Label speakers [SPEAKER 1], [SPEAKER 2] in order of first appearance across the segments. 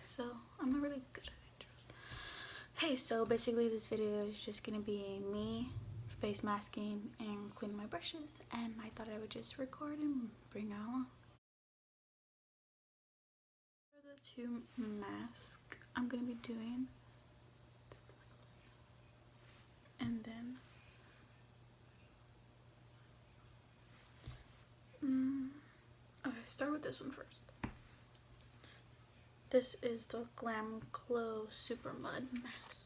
[SPEAKER 1] so I'm not really good at intros. Hey, so basically this video is just gonna be me face masking and cleaning my brushes, and I thought I would just record and bring out along. For the two masks I'm gonna be doing, and then okay, start with this one first. This is the Glam Glow Super Mud Mask.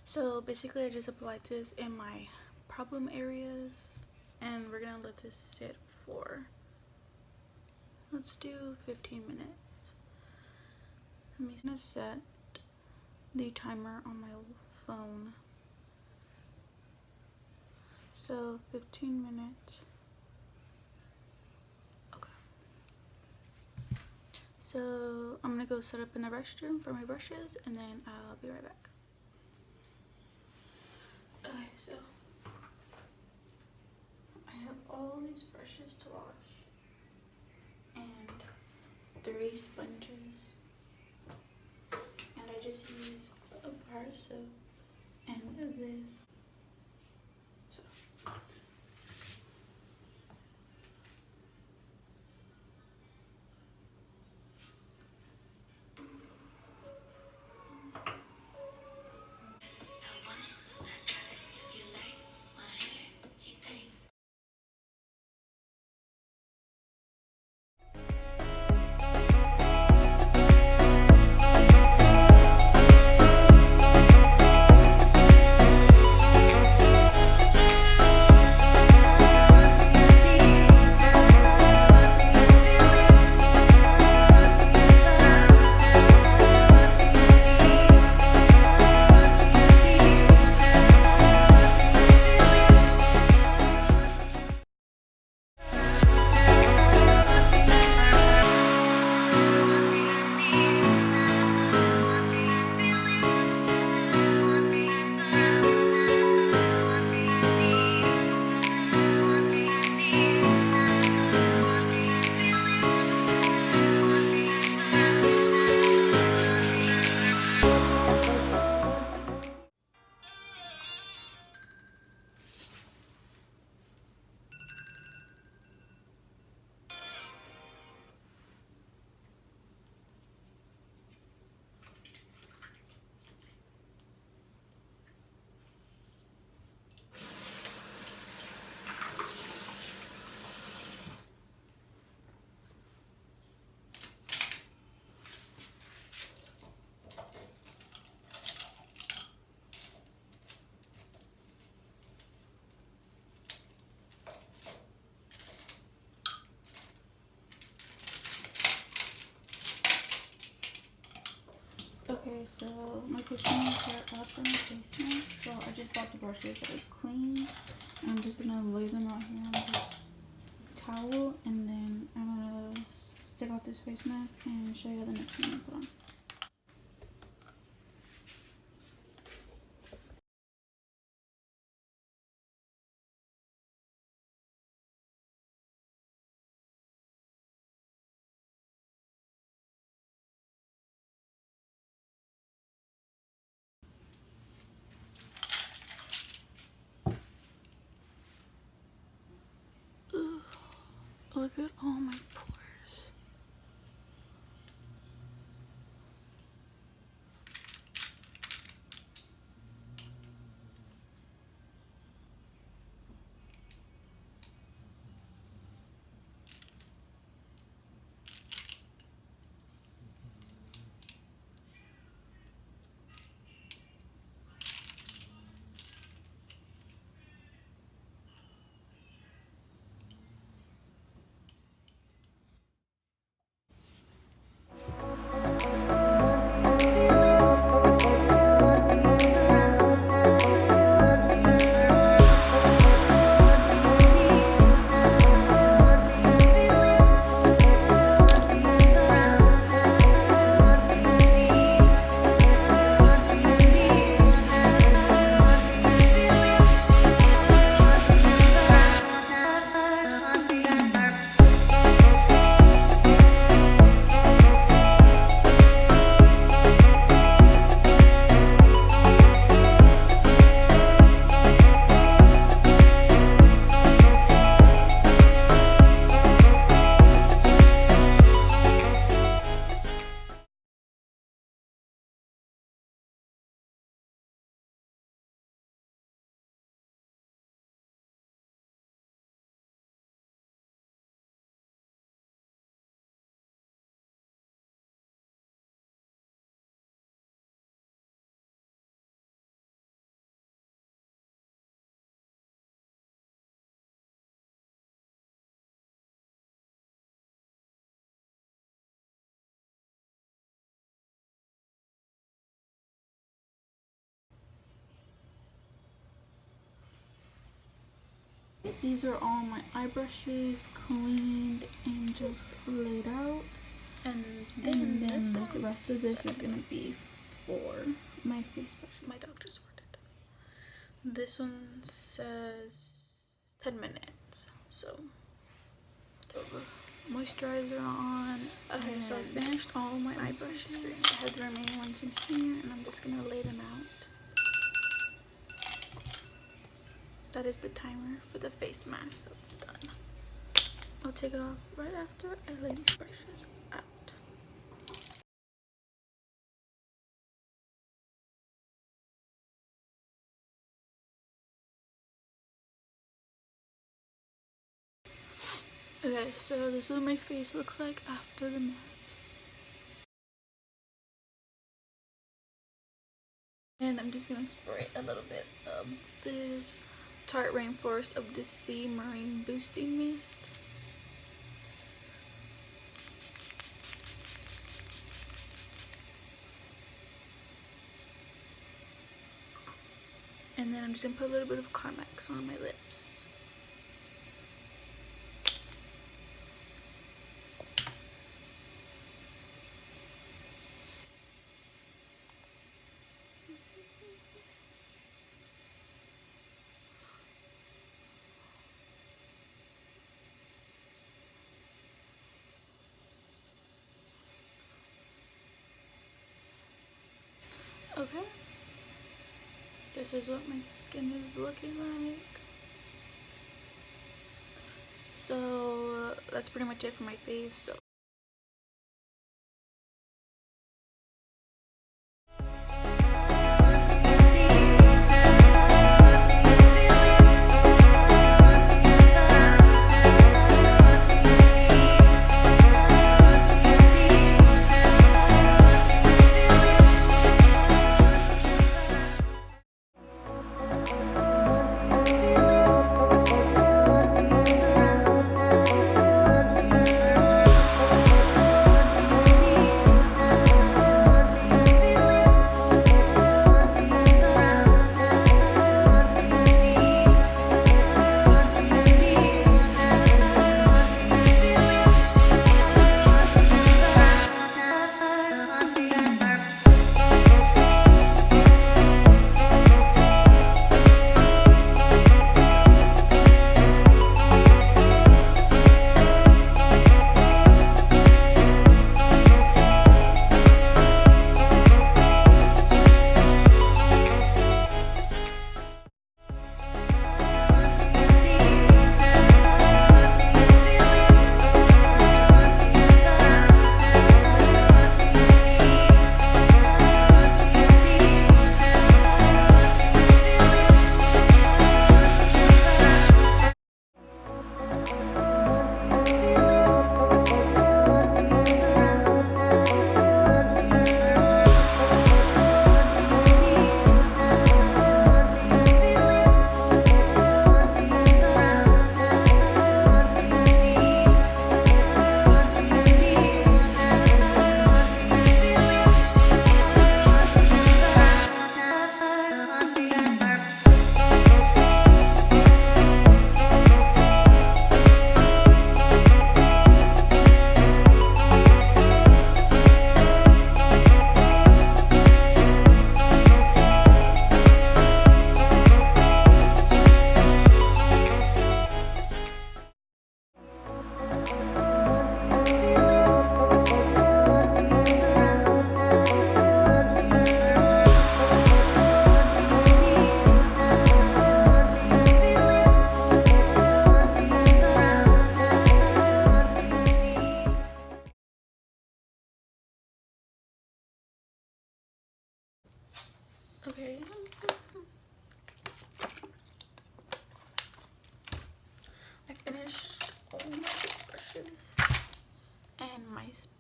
[SPEAKER 1] So basically I just applied this in my problem areas, and we're gonna let this sit for, let's do 15 minutes. I'm gonna set the timer on my phone. So 15 minutes. Okay. So I'm gonna go set up in the restroom for my brushes, and then I'll be right back. Okay, so I have all these brushes to wash and 3 sponges, and I just use a bar of soap and this. So okay, so my 15 minutes are up on my face mask, so I just bought the brushes that are clean, and I'm just gonna lay them out here on this towel, and then I'm gonna stick out this face mask and show you the next one I put on. Look at all my pores. These are all my eye brushes cleaned and just laid out. And then the rest of this is going to be for my face brushes. My dog just ordered. This one says 10 minutes. So, moisturizer on. Okay, so I finished all my eye brushes. I have the remaining ones in here, and I'm just going to lay them out. That is the timer for the face mask, so it's done. I'll take it off right after I lay these brushes out. Okay, so this is what my face looks like after the mask. And I'm just gonna spray a little bit of this Tarte Rainforest of the Sea Marine Boosting Mist. And then I'm just gonna put a little bit of Carmex on my lips. Okay, this is what my skin is looking like. So that's pretty much it for my face. So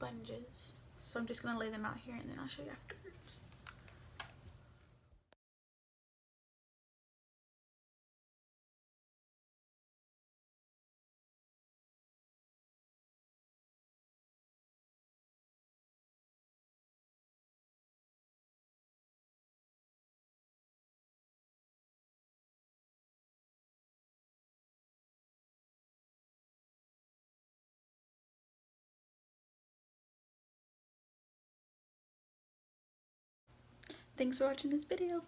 [SPEAKER 1] sponges. So I'm just gonna lay them out here and then I'll show you afterwards. Thanks for watching this video.